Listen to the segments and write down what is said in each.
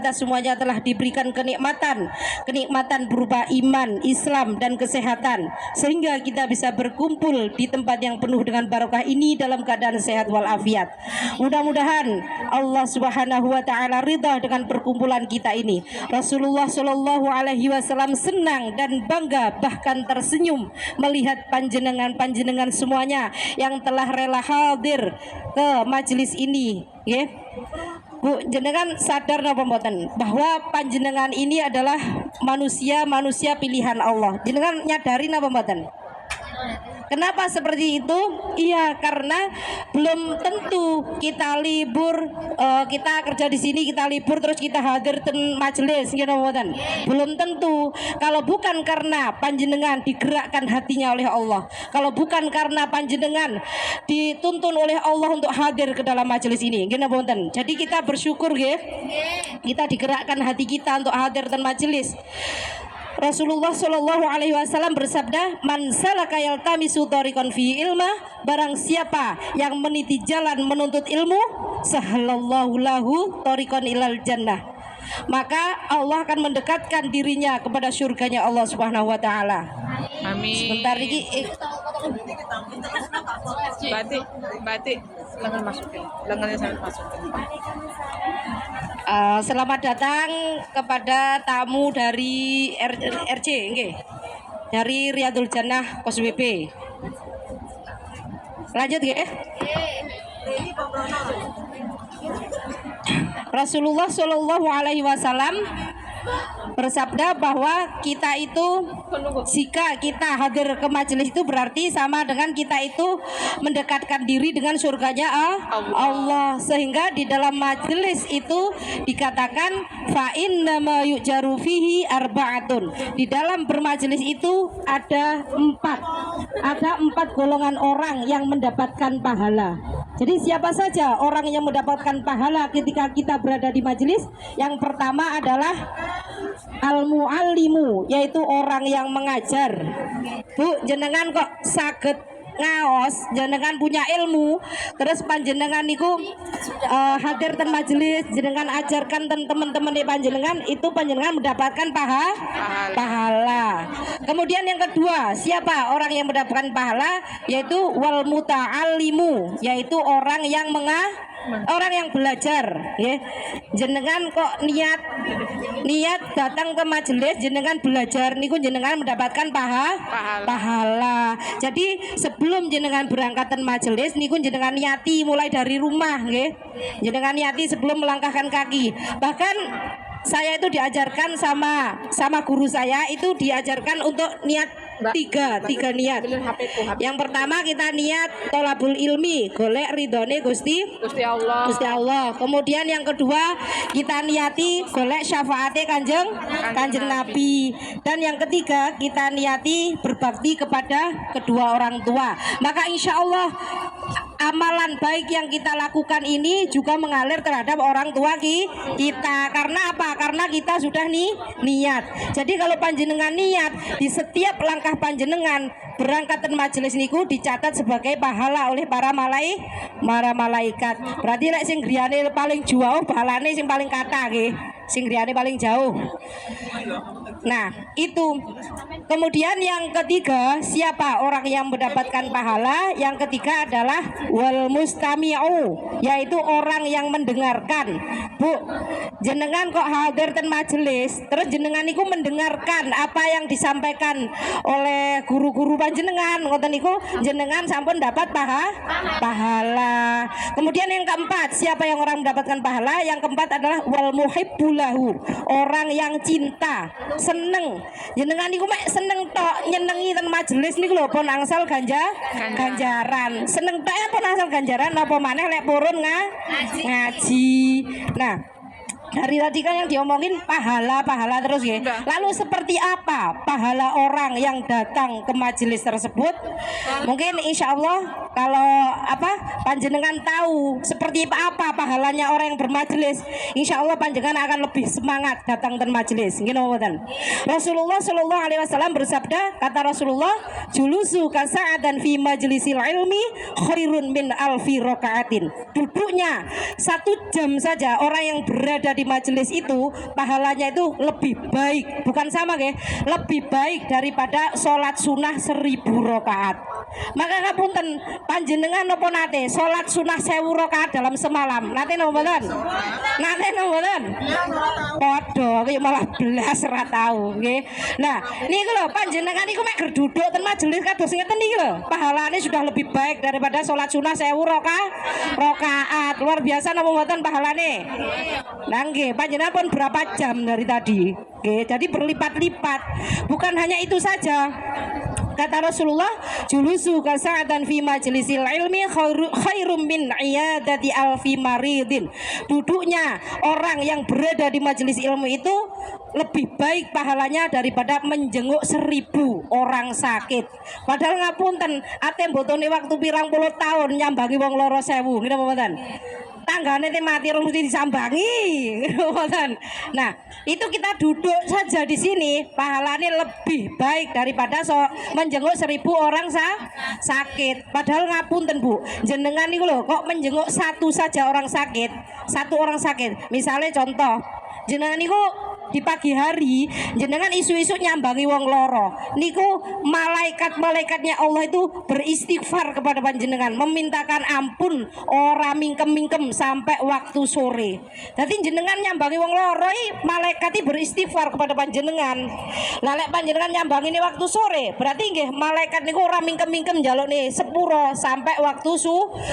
kita semuanya telah diberikan kenikmatan berupa iman, Islam dan kesehatan, sehingga kita bisa berkumpul di tempat yang penuh dengan barokah ini dalam keadaan sehat walafiat. Mudah-mudahan Allah Subhanahu wa taala ridha dengan perkumpulan kita ini. Rasulullah Shallallahu alaihi wasallam senang dan bangga, bahkan tersenyum melihat panjenengan semuanya yang telah rela hadir ke majelis ini, ya. Bu, jenengan sadar napa mboten bahwa panjenengan ini adalah manusia pilihan Allah. Jenengan nyadari napa mboten? Kenapa seperti itu? Iya, karena belum tentu kita libur, kita kerja di sini, kita libur terus kita hadir di majelis, gitu kan? Belum tentu. Kalau bukan karena panjenengan digerakkan hatinya oleh Allah, kalau bukan karena panjenengan dituntun oleh Allah untuk hadir ke dalam majelis ini, gitu kan? Jadi kita bersyukur, gitu. Kita digerakkan hati kita untuk hadir di majelis. Rasulullah Shallallahu alaihi wasallam bersabda, "Man salaka yaltamisu thariqan fi ilma," barang siapa yang meniti jalan menuntut ilmu, sahalallahu lahu thariqan ilal jannah, maka Allah akan mendekatkan dirinya kepada surganya Allah Subhanahu wa taala. Amin. Sebentar lagi batik lengan masukin. Lengannya sampai masukin. Selamat datang kepada tamu dari RJ, nggih. Dari Riyadul Jannah Kos WP. Lanjut nggih. Rasulullah Shallallahu alaihi wasallam bersabda bahwa kita itu, jika kita hadir ke majelis itu berarti sama dengan kita itu mendekatkan diri dengan surganya Allah. Sehingga di dalam majelis itu dikatakan fa innama yujaru fihi arba'atun. Di dalam bermajelis itu ada empat golongan orang yang mendapatkan pahala. Jadi siapa saja orang yang mendapatkan pahala ketika kita berada di majelis? Yang pertama adalah al-muallimu, yaitu orang yang mengajar. Bu, jenengan kok saged ngaos, jenengan punya ilmu, terus panjenengan niku hadir ten majelis, jenengan ajarkan ten teman-teman di panjenengan, itu panjenengan mendapatkan pahala. Kemudian yang kedua, siapa orang yang mendapatkan pahala? Yaitu wal muta'allimu, yaitu orang yang belajar, ya. Jenengan kok niat datang ke majelis, jenengan belajar niku jenengan mendapatkan pahala. Jadi sebelum jenengan berangkatan majelis niku jenengan niati mulai dari rumah, nggih. Jenengan niati sebelum melangkahkan kaki. Bahkan saya itu diajarkan sama guru saya, itu diajarkan untuk niat tiga niat. Yang pertama kita niat tolabul ilmi, golek ridhone Gusti Allah. Kemudian yang kedua kita niati golek syafaate kanjeng Nabi. Dan yang ketiga kita niati berbakti kepada kedua orang tua. Maka insya Allah amalan baik yang kita lakukan ini juga mengalir terhadap orang tua kita. Karena apa? Karena kita sudah niat. Jadi kalau panjenengan niat, di setiap langkah panjenengan berangkat ke majelis niku dicatat sebagai pahala oleh para malaikat. Berarti lek sing griyane paling jauh, pahalane sing paling kata nggih. Sing griyane paling jauh. Nah, itu. Kemudian yang ketiga, siapa orang yang mendapatkan pahala? Yang ketiga adalah wal mustami'u, yaitu orang yang mendengarkan. Bu, jenengan kok hadir ten majelis, terus jenengan niku mendengarkan apa yang disampaikan oleh guru-guru panjenengan, ngoten niku jenengan sampun dapat pahala. Kemudian yang keempat, siapa yang orang mendapatkan pahala? Yang keempat adalah wal muhibbulahu, orang yang cinta, seneng. Jenengan niku mek seneng tok nyenengi ten majelis niku lho pun angsal ganjaran. Seneng tok pun angsal ganjaran, apa maneh lek purun ngaji. Nah, dari tadi kan yang diomongin pahala terus ya. Lalu seperti apa pahala orang yang datang ke majelis tersebut? Mungkin insya Allah kalau apa panjenengan tahu seperti apa pahalanya orang yang bermajelis, insya Allah panjenengan akan lebih semangat datang ke majelis. Gini mboten. Rasulullah Shallallahu Alaihi Wasallam bersabda, kata Rasulullah, julusu kasa'atan fi majlisil ilmi khairun min alfi rakaatin. Duduknya 1 jam saja orang yang berada di majelis itu pahalanya itu lebih baik, bukan sama ya, lebih baik daripada sholat sunnah 1000 rakaat. Maka ngapunten panjenengan nopo nate sholat sunnah 1000 rakaat dalam semalam nate nopo mboten? Nate nopo mboten? Padha iki malah belas ora tau nggih. Nah, niku lho panjenengan niku mek gerduduk ten majelis kados ngeten niki lho. Pahalane sudah lebih baik daripada sholat sunnah 1000 rakaat. Luar biasa napa mboten pahalane? Nah nggih, panjenengan pun berapa jam dari tadi? Nggih, jadi berlipat-lipat. Bukan hanya itu saja. Kata Rasulullah, julusu kasa'atan fi majlisil ilmi khairum min iyadati alfi maridin. Duduknya orang yang berada di majelis ilmu itu lebih baik pahalanya daripada menjenguk 1000 orang sakit. Padahal ngapunten, ate mbotone waktu pirang puluh tahun nyambangi wong loro 1000. Ngene mboten? Tanggane te mati rong mesti disambangi. Nah, itu kita duduk saja di sini pahalanya lebih baik daripada menjenguk 1000 orang sakit. Padahal ngapunten Bu, jenengan niku lho kok menjenguk satu saja orang sakit, satu orang sakit. Misalnya contoh, jenengan niku di pagi hari jenengan isu-isu nyambangi wong loro niku malaikat-malaikatnya Allah itu beristighfar kepada panjenengan, memintakan ampun ora mingkem-mingkem sampai waktu sore. Jadi jenengan nyambangi wong loro malaikati beristighfar kepada panjenengan. Lah lek panjenengan nyambangi ini waktu sore berarti nggih malaikat niku ora mingkem-mingkem njaluk nih sepuro sampai waktu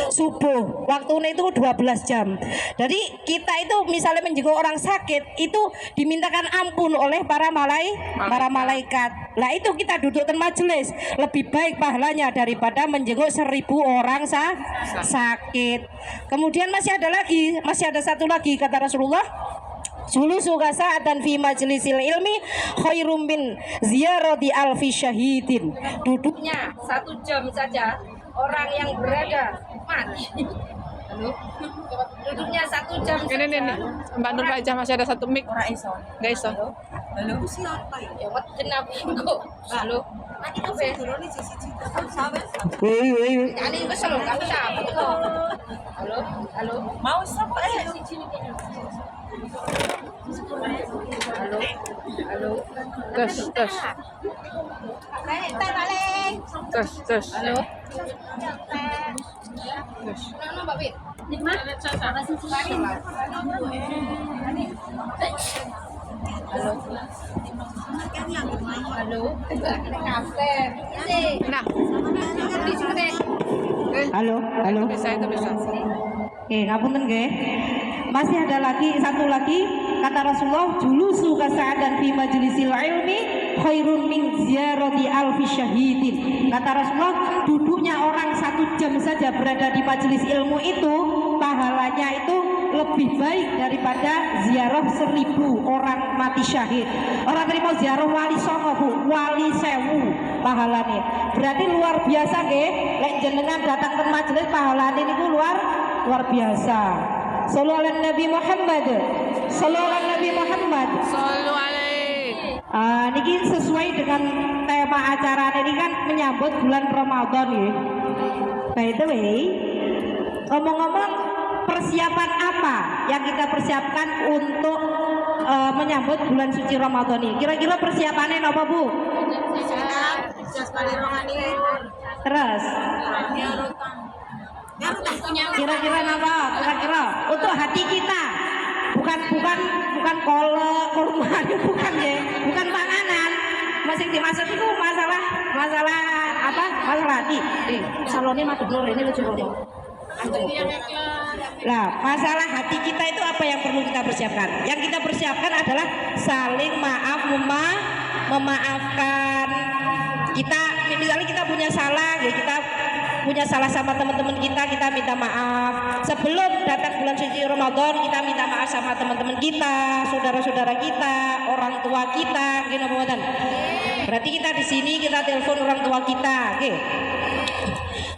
subuh. Waktune itu 12 jam. Jadi kita itu misalnya menjenguk orang sakit itu dimintakan ampun oleh para malaikat. Lah itu kita duduk di majelis lebih baik pahalanya daripada menjenguk 1000 orang sakit. Kemudian masih ada satu lagi kata Rasulullah, julusu kasa'atan fi majlisil ilmi khairum min ziyarati alfi syahidin. Duduknya 1 jam saja orang yang berada mati. Duduknya 1 jam saja. Ini Mbak Nur aja masih ada 1 mic. Ora iso. Nggak iso. Halo siapa ya? Wat kenapa kok? Halo. Mati tuh be. Woi. Ani wis lho, kamu siapa tuh? Halo. Mau siapa Halo. Tes. Halo. Mana Mbak Bin? Nikmat. Halo. Halo. Bisa. Oke, ngapunten nggih. Masih ada satu lagi kata Rasulullah, julusu kasa'atan fi majlisil ilmi khairun min ziyarati alfi syahidin. Kata Rasulullah, duduknya orang 1 jam saja berada di majelis ilmu itu pahalanya itu lebih baik daripada ziarah 1000 orang mati syahid. Orang terima ziarah wali songo Bu, wali 1000 pahalanya. Berarti luar biasa nggih, lek jenengan datang ke majelis pahalanya niku luar biasa. Sallallahu alaihi Nabi Muhammad. Sallu alaihi. Niki sesuai dengan tema acara ini kan menyambut bulan Ramadan ya. By the way, ngomong-ngomong persiapan apa yang kita persiapkan untuk menyambut bulan suci Ramadan ini? Kira-kira persiapannya apa Bu? Terus? Kira-kira apa? Kira-kira untuk hati kita, bukan kolak, kurma, bukan ya, bukan panganan. Masih dimaksud itu masalah apa? Masalah hati. Salonnya madep nur ini lucu banget. Nah, masalah hati kita itu apa yang perlu kita persiapkan? Yang kita persiapkan adalah saling memaafkan. Misalnya kita punya salah, ya kita punya salah sama teman-teman kita minta maaf. Sebelum datang bulan suci Ramadan, kita minta maaf sama teman-teman kita, saudara-saudara kita, orang tua kita, gini Berarti kita di sini kita telepon orang tua kita, oke.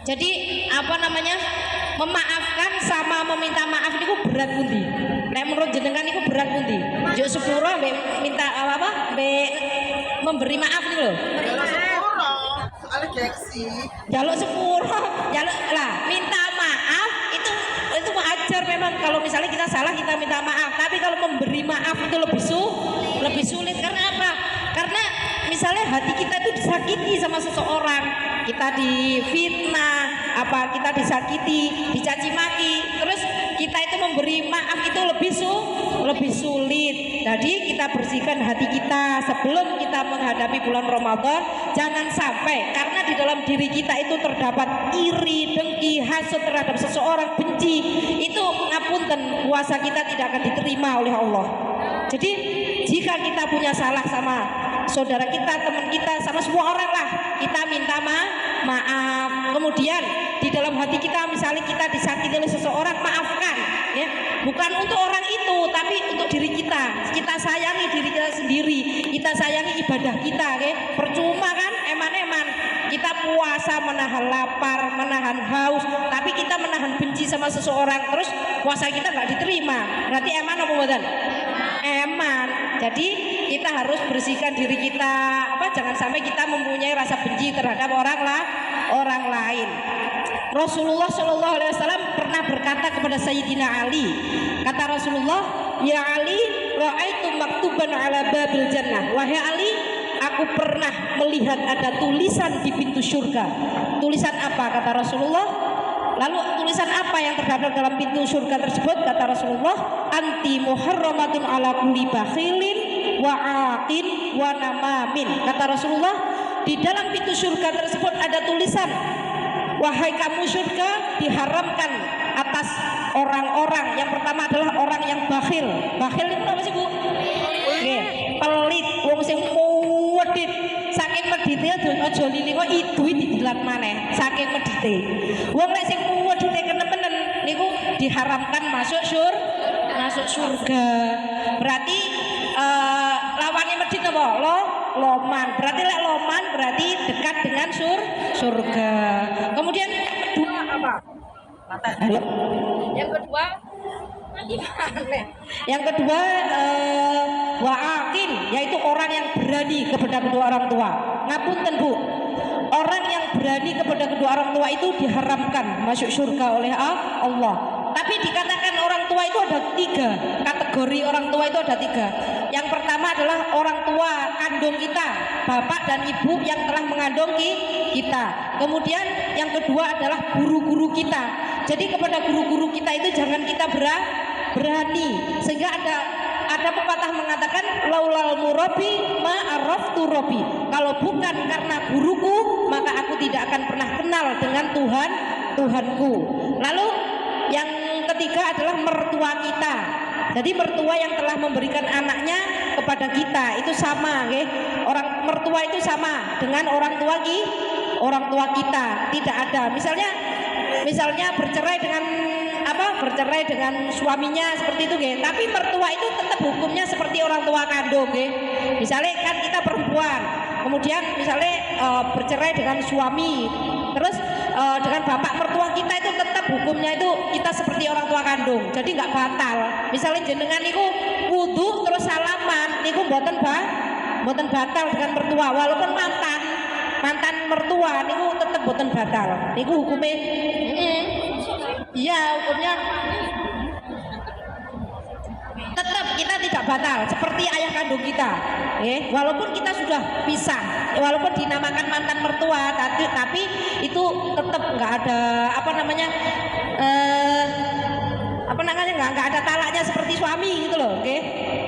Jadi apa namanya? Memaafkan sama meminta maaf niku berat pundi? Nek menurut jenengan niku berat pundi? Yo sepuro mbek minta apa? Mbek memberi maaf nih lho. Soalnya gengsi. Jaluk sepuro, jaluk lah minta maaf itu wajar memang kalau misalnya kita salah kita minta maaf. Tapi kalau memberi maaf itu lebih sulit karena apa? Karena misalnya hati kita itu disakiti sama seseorang, kita difitnah, apa kita disakiti, dicaci maki, terus kita itu memberi maaf itu lebih sulit. Jadi kita bersihkan hati kita sebelum kita menghadapi bulan Ramadan. Jangan sampai karena di dalam diri kita itu terdapat iri, dengki, hasad terhadap seseorang, benci, itu ngapunten puasa kita tidak akan diterima oleh Allah. Jadi jika kita punya salah sama saudara kita, teman kita, sama semua orang lah, kita minta maaf. Kemudian di dalam hati kita misalnya kita disakiti oleh seseorang, maafkan ya. Bukan untuk orang itu, tapi untuk diri kita. Kita sayangi diri kita sendiri, kita sayangi ibadah kita ya. Percuma kan eman-eman kita puasa menahan lapar, menahan haus, tapi kita menahan benci sama seseorang, terus puasa kita nggak diterima. Berarti eman apa mboten? Eman. Jadi kita harus bersihkan diri kita, jangan sampai kita mempunyai rasa benci terhadap orang lain. Rasulullah Shallallahu Alaihi Wasallam pernah berkata kepada Sayyidina Ali, kata Rasulullah, ya Ali, ra'aitu maktuban ala babil jannah. Wahai Ali, aku pernah melihat ada tulisan di pintu surga. Tulisan apa? Kata Rasulullah. Lalu tulisan apa yang terdapat dalam pintu surga tersebut? Kata Rasulullah, anti muharramatun ala kulli bakhilin wa aqin wa namamin. Kata Rasulullah, di dalam pintu surga tersebut ada tulisan, wahai kamu surga diharamkan atas orang-orang. Yang pertama adalah orang yang bakhil. Bakhil itu apa sih Bu? Oke, pelit, wong sing wedit. Saking medite aja lilingo idui didilat maneh. Saking medite. Wong nek sing wedite kenemenen niku diharamkan masuk surga. Berarti lawannya medit apa? Loman. Berarti lek loman berarti dekat dengan surga. Kemudian yang kedua apa? Yang kedua Yang kedua wa'akin, yaitu orang yang berani kepada kedua orang tua. Ngapunten Bu, orang yang berani kepada kedua orang tua itu diharamkan masuk surga oleh Allah. Tapi dikatakan orang tua itu ada tiga, kategori orang tua itu ada tiga. Yang pertama adalah orang tua kandung kita, bapak dan ibu yang telah mengandung kita. Kemudian yang kedua adalah guru-guru kita. Jadi kepada guru-guru kita itu jangan kita berani. Sehingga ada pepatah mengatakan laulal murabi ma araftu rabbi. Kalau bukan karena guruku, maka aku tidak akan pernah kenal dengan Tuhanku. Lalu yang ketiga adalah mertua kita. Jadi mertua yang telah memberikan anaknya kepada kita itu sama, okay? Orang mertua itu sama dengan orang tua kita. Tidak ada. Misalnya bercerai dengan suaminya seperti itu, okay? Tapi mertua itu tetap hukumnya seperti orang tua kandung, okay? Misalnya kan kita perempuan, kemudian misalnya bercerai dengan suami, terus dengan bapak mertua kita itu tetap hukumnya itu kita seperti orang tua kandung, jadi nggak batal. Misalnya jenengan niku wudu terus salaman, niku mboten batal dengan mertua, walaupun mantan mertua niku tetap mboten batal. Niku hukumnya, iya hukumnya tetap kita tidak batal seperti ayah kandung kita, walaupun kita sudah pisah, walaupun dinamakan mantan mertua, tapi itu tetap nggak ada nggak ada talaknya seperti suami gitu loh, oke?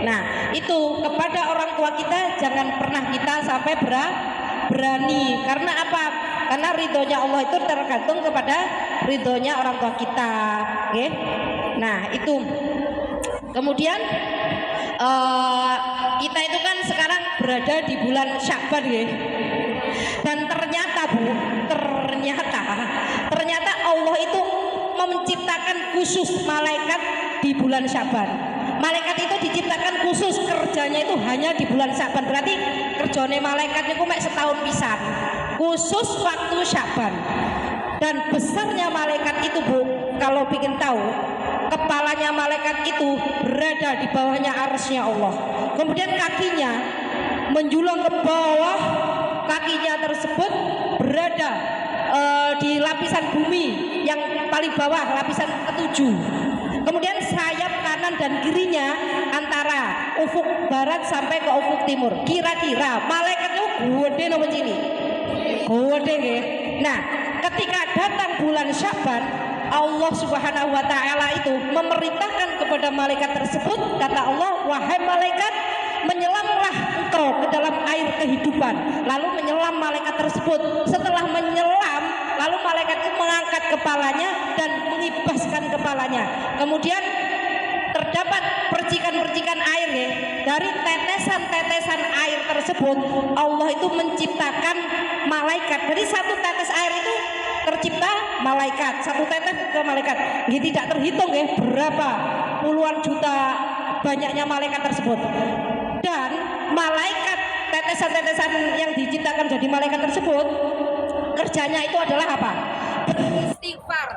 Nah itu kepada orang tua kita jangan pernah kita sampai berani. Karena apa? Karena ridhonya Allah itu tergantung kepada ridhonya orang tua kita, oke? Nah itu. Kemudian kita itu kan sekarang berada di bulan Sya'ban, ya. Dan ternyata Allah itu menciptakan khusus malaikat di bulan Sya'ban. Malaikat itu diciptakan khusus, kerjanya itu hanya di bulan Sya'ban. Berarti kerjanya malaikat itu mek setahun pisan, khusus waktu Sya'ban. Dan besarnya malaikat itu, Bu, kalau ingin tahu, kepalanya malaikat itu berada di bawahnya arsy-Nya Allah. Kemudian kakinya menjulang ke bawah, kakinya tersebut berada di lapisan bumi yang paling bawah, lapisan ketujuh. Kemudian sayap kanan dan kirinya antara ufuk barat sampai ke ufuk timur. Kira-kira malaikat itu gede nopo cili? Gede nggih. Nah, ketika datang bulan Sya'ban, Allah Subhanahu wa taala itu memerintahkan kepada malaikat tersebut, kata Allah, wahai malaikat, menyelamlah engkau ke dalam air kehidupan. Lalu menyelam malaikat tersebut. Setelah menyelam, lalu malaikat itu mengangkat kepalanya dan mengibaskan kepalanya. Kemudian terdapat percikan-percikan air ya. Dari tetesan-tetesan air tersebut, Allah itu menciptakan malaikat. Jadi satu tetes air itu tercipta malaikat, satu tetes ke malaikat. Ini tidak terhitung ya berapa puluhan juta banyaknya malaikat tersebut. Dan malaikat, tetesan-tetesan yang diciptakan jadi malaikat tersebut, kerjanya itu adalah apa? Istighfar.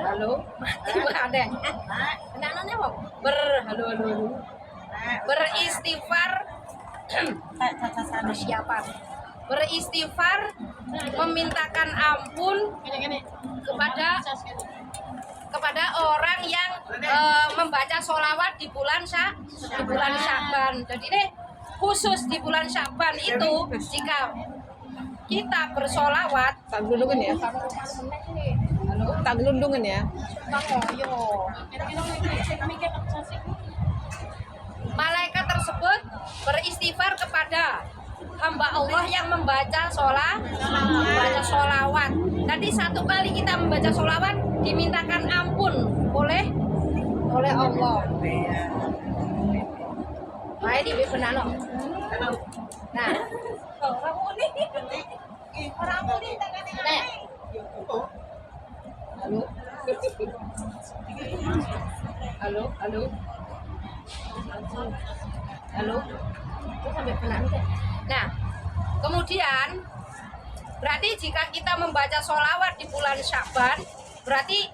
Halo, mati ada. Kenangannya apa? Halo. Beristighfar. Siapa? Beristighfar, memintakan ampun kepada orang yang membaca sholawat di bulan Sya'ban. Jadi ini khusus di bulan Sya'ban itu, jika kita bersolawat, Tak gelundungin ya. Tak gelundungin ya. malaikat tersebut beristighfar kepada hamba Allah yang membaca sholawat. Nanti satu kali kita membaca sholawat dimintakan ampun oleh Allah. Baik di benano. Nah, halo. Nah, kemudian berarti jika kita membaca sholawat di bulan Sya'ban, berarti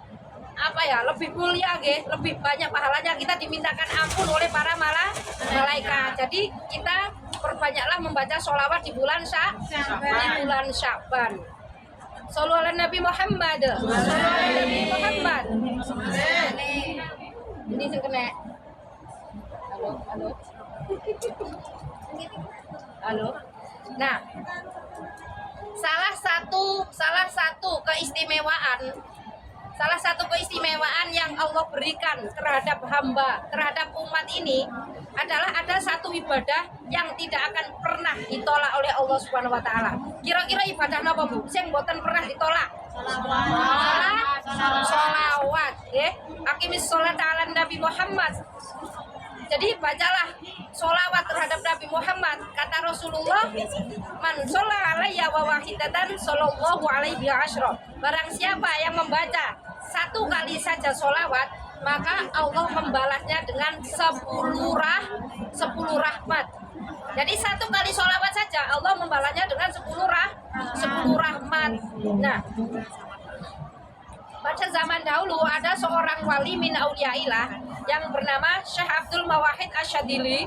apa ya, lebih mulia lebih banyak pahalanya, kita dimintakan ampun oleh para malaikat. Jadi kita perbanyaklah membaca sholawat di bulan Sya'ban. Shallallahu ala Nabi Muhammad. Ini sekene. Halo. Nah, salah satu keistimewaan yang Allah berikan terhadap umat ini adalah ada satu ibadah yang tidak akan pernah ditolak oleh Allah Subhanahu wa taala. Kira-kira ibadah apa, Bu? Sing mboten pernah ditolak? Sholawat, nggih. Aqimis sholata ala Nabi Muhammad. Jadi bacalah sholawat terhadap Nabi Muhammad. Kata Rasulullah, man sholla alayya wa wahidatan sallallahu alaihi asyra. Barang siapa yang membaca satu kali saja sholawat, maka Allah membalasnya dengan 10 rahmat. Jadi satu kali sholawat saja Allah membalasnya dengan 10 rahmat. Nah, pada zaman dahulu ada seorang wali min auliyaillah yang bernama Syekh Abdul Mawahid Asyadili.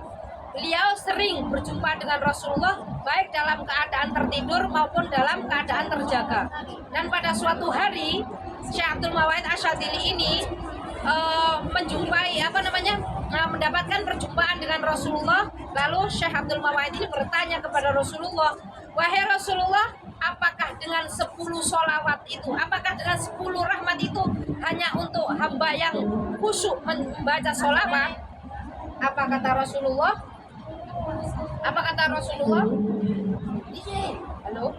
Beliau sering berjumpa dengan Rasulullah baik dalam keadaan tertidur maupun dalam keadaan terjaga. Dan pada suatu hari Syekh Abdul Mawahid Asyadili ini mendapatkan perjumpaan dengan Rasulullah. Lalu Syekh Abdul Mawahid ini bertanya kepada Rasulullah, wahai Rasulullah, apakah dengan 10 sholawat itu, apakah dengan 10 rahmat itu hanya untuk hamba yang khusyuk membaca sholawat? Apa kata Rasulullah? Halo.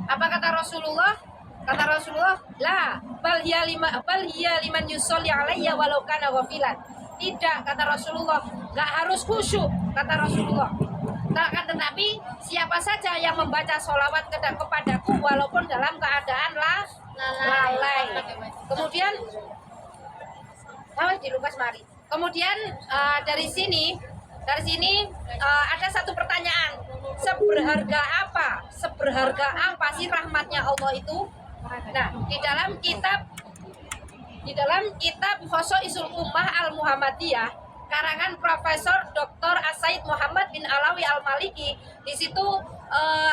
Apa kata Rasulullah? Kata Rasulullah, la bal hiya liman yusolli alayya walau kana ghafilan. Tidak, kata Rasulullah, enggak harus khusyuk, kata Rasulullah. Akan tetapi siapa saja yang membaca sholawat kepadaku walaupun dalam keadaan lalai. Kemudian di Lukas mari. Kemudian dari sini Dari sini ada satu pertanyaan, seberharga apa sih rahmatnya Allah itu? Nah, di dalam kitab Khosoisul Ummah Al-Muhammadiyah karangan Profesor Dr. As-Said Muhammad bin Alawi Al-Maliki, di situ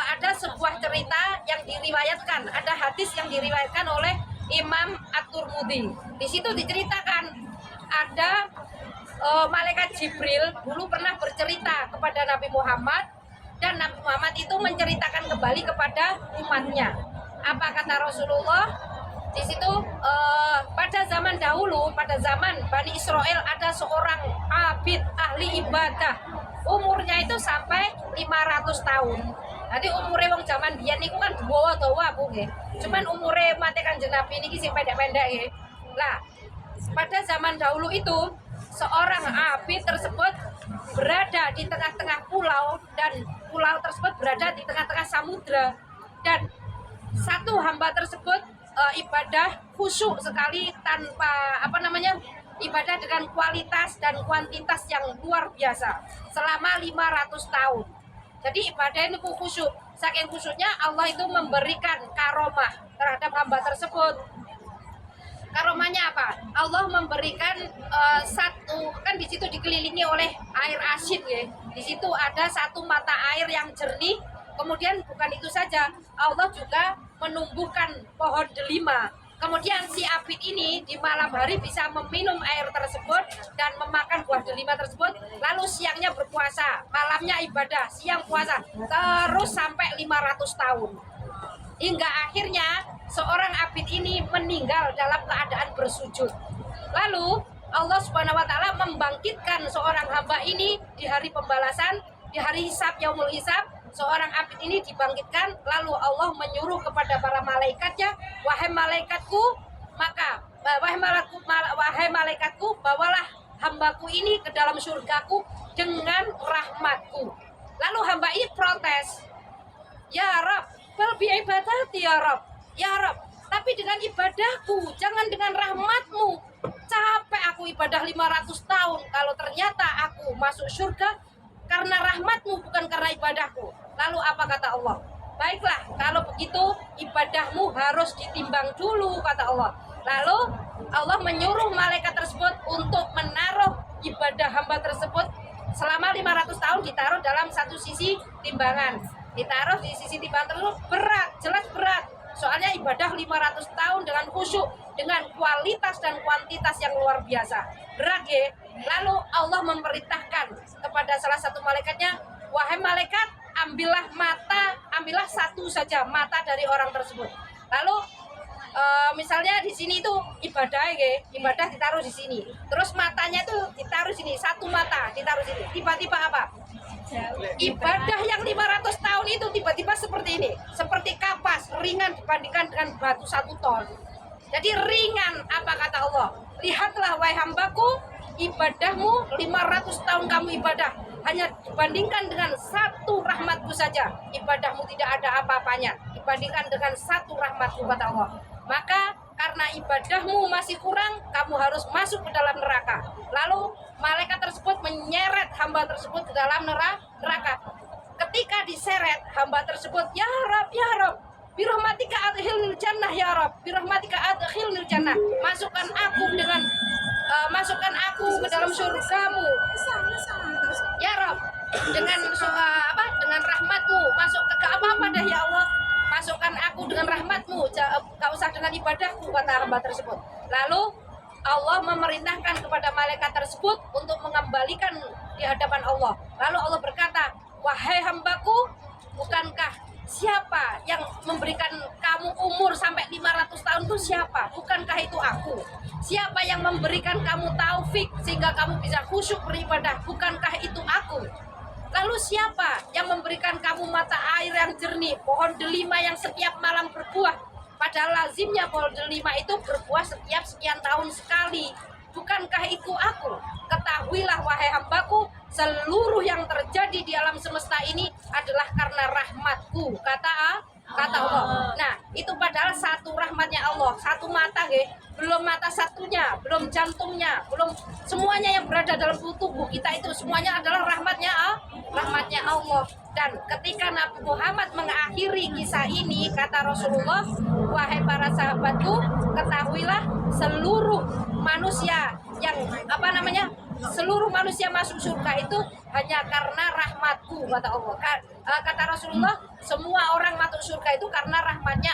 ada sebuah cerita yang diriwayatkan, ada hadis yang diriwayatkan oleh Imam At-Tirmidzi. Di situ diceritakan ada malaikat Jibril dulu pernah bercerita kepada Nabi Muhammad, dan Nabi Muhammad itu menceritakan kembali kepada umatnya. Apa kata Rasulullah? Di situ pada zaman dahulu, pada zaman Bani Israel ada seorang abid ahli ibadah. Umurnya itu sampai 500 tahun. Nanti umurnya wong zaman biyen niku kan dawa-dawa Bu nggih. Cuman umure mate Kanjeng Nabi niki sing pendek-pendek nggih. Lah, pada zaman dahulu itu seorang abid tersebut berada di tengah-tengah pulau, dan pulau tersebut berada di tengah-tengah samudra, dan satu hamba tersebut ibadah khusyuk sekali, tanpa ibadah dengan kualitas dan kuantitas yang luar biasa selama 500 tahun. Jadi ibadah ini khusyuk, saking khusyuknya Allah itu memberikan karomah terhadap hamba tersebut. Karomahnya apa? Allah memberikan kan di situ dikelilingi oleh air asin ya. Di situ ada satu mata air yang jernih. Kemudian bukan itu saja, Allah juga menumbuhkan pohon delima. Kemudian si abid ini di malam hari bisa meminum air tersebut dan memakan buah delima tersebut. Lalu siangnya berpuasa, malamnya ibadah, siang puasa, terus sampai 500 tahun. Hingga akhirnya seorang abid ini meninggal dalam keadaan bersujud. Lalu Allah Subhanahu wa taala membangkitkan seorang hamba ini di hari pembalasan, di hari hisab, yaumul hisab. Seorang abid ini dibangkitkan, lalu Allah menyuruh kepada para malaikatnya, wahai malaikatku, bawalah hambaku ini ke dalam surgaku dengan rahmatku. Lalu hamba ini protes, ya Rabb, bal bi ibadati ya Rabb, ya Rabb, tapi dengan ibadahku, jangan dengan rahmatmu. Capek aku ibadah 500 tahun, kalau ternyata aku masuk surga karena rahmatmu, bukan karena ibadahku. Lalu apa kata Allah? Baiklah, kalau begitu ibadahmu harus ditimbang dulu, kata Allah. Lalu Allah menyuruh malaikat tersebut untuk menaruh ibadah hamba tersebut selama 500 tahun, ditaruh dalam satu sisi timbangan. Ditaruh di sisi timbangan tersebut berat, jelas berat. Soalnya ibadah 500 tahun dengan khusyuk, dengan kualitas dan kuantitas yang luar biasa. Berat ya. Lalu Allah memerintahkan kepada salah satu malaikatnya, wahai malaikat, ambillah satu saja mata dari orang tersebut. Lalu misalnya di sini itu ibadah ditaruh di sini. Terus matanya itu ditaruh sini, satu mata ditaruh sini. Tiba-tiba apa? Ibadah yang 500 tahun itu tiba-tiba seperti ini, seperti kapas, ringan dibandingkan dengan batu 1 ton. Jadi ringan. Apa kata Allah? Lihatlah wahai hambaku, ibadahmu 500 tahun kamu ibadah, hanya dibandingkan dengan satu rahmatku saja, ibadahmu tidak ada apa-apanya dibandingkan dengan satu rahmatku, kata Allah. Maka karena ibadahmu masih kurang, kamu harus masuk ke dalam neraka. Lalu malaikat tersebut menyeret hamba tersebut ke dalam neraka. Ketika diseret hamba tersebut, ya Rabb, ya Rabb, birahmatika adkhilnil jannah, ya Rabb, birahmatika adkhilnil jannah, masukkan aku ke dalam surgamu, ya Rabb, dengan rahmatmu, masuk ke apa dah ya Allah, masukkan aku dengan rahmatmu, gak usah dengan ibadahku, kata hamba tersebut. Lalu Allah memerintahkan kepada malaikat tersebut untuk mengembalikan di hadapan Allah. Lalu Allah berkata, wahai hambaku, bukankah siapa yang memberikan kamu umur sampai 500 tahun itu siapa? Bukankah itu aku? Siapa yang memberikan kamu taufik sehingga kamu bisa khusyuk beribadah? Bukankah itu aku? Lalu siapa yang memberikan kamu mata air yang jernih, pohon delima yang setiap malam berbuah? Padahal lazimnya pohon delima itu berbuah setiap sekian tahun sekali. Bukankah itu aku? Ketahuilah wahai hambaku, seluruh yang terjadi di alam semesta ini adalah karena rahmatku, kata Allah. Nah, itu padahal satu rahmatnya Allah, satu mata nggih, belum mata satunya, belum jantungnya, belum semuanya yang berada dalam tubuh kita itu semuanya adalah rahmatnya Allah. Dan ketika Nabi Muhammad mengakhiri kisah ini, kata Rasulullah, wahai para sahabatku, ketahuilah seluruh manusia yang seluruh manusia masuk surga itu hanya karena rahmatku, kata Allah. Kata Rasulullah, semua orang masuk surga itu karena rahmatnya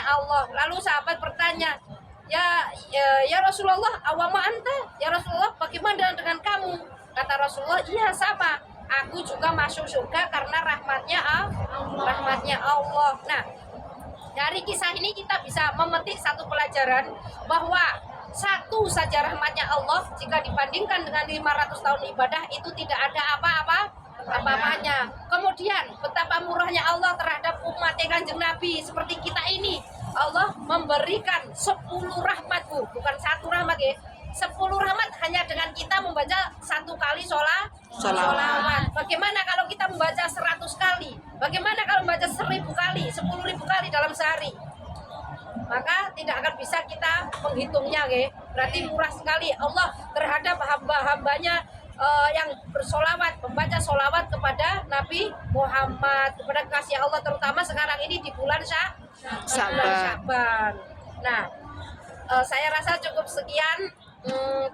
Allah. Lalu sahabat bertanya, ya Rasulullah, awama anta? Ya Rasulullah, bagaimana dengan kamu? Kata Rasulullah, iya sama, aku juga masuk surga karena rahmatnya Allah. Nah, dari kisah ini kita bisa memetik satu pelajaran bahwa satu saja rahmatnya Allah jika dibandingkan dengan 500 tahun ibadah itu tidak ada apa-apanya. Kemudian betapa murahnya Allah terhadap umat Kanjeng Nabi seperti kita ini. Allah memberikan 10 rahmat, Bu, bukan satu rahmat ya. 10 rahmat hanya dengan kita membaca satu kali sholawat. Bagaimana kalau kita membaca 100 kali? Bagaimana kalau membaca 1000 kali, 10.000 kali dalam sehari? Maka tidak akan bisa kita menghitungnya, berarti murah sekali Allah terhadap hamba-hambanya yang bersolawat, membaca solawat kepada Nabi Muhammad, kepada kasih Allah, terutama sekarang ini di bulan Sya'ban. Nah, saya rasa cukup sekian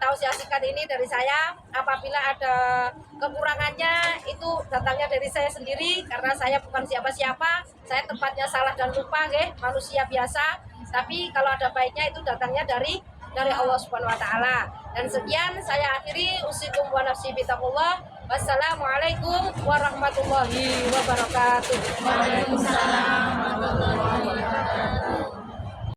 tausiah singkat ini dari saya. Apabila ada kekurangannya itu datangnya dari saya sendiri karena saya bukan siapa-siapa, saya tempatnya salah dan lupa, manusia biasa. Tapi kalau ada baiknya itu datangnya dari Allah Subhanahu wa taala. Dan sekian saya akhiri, usikum wa nafsi bitaqullah. Wassalamualaikum warahmatullahi wabarakatuh. Waalaikumsalam warahmatullahi wabarakatuh.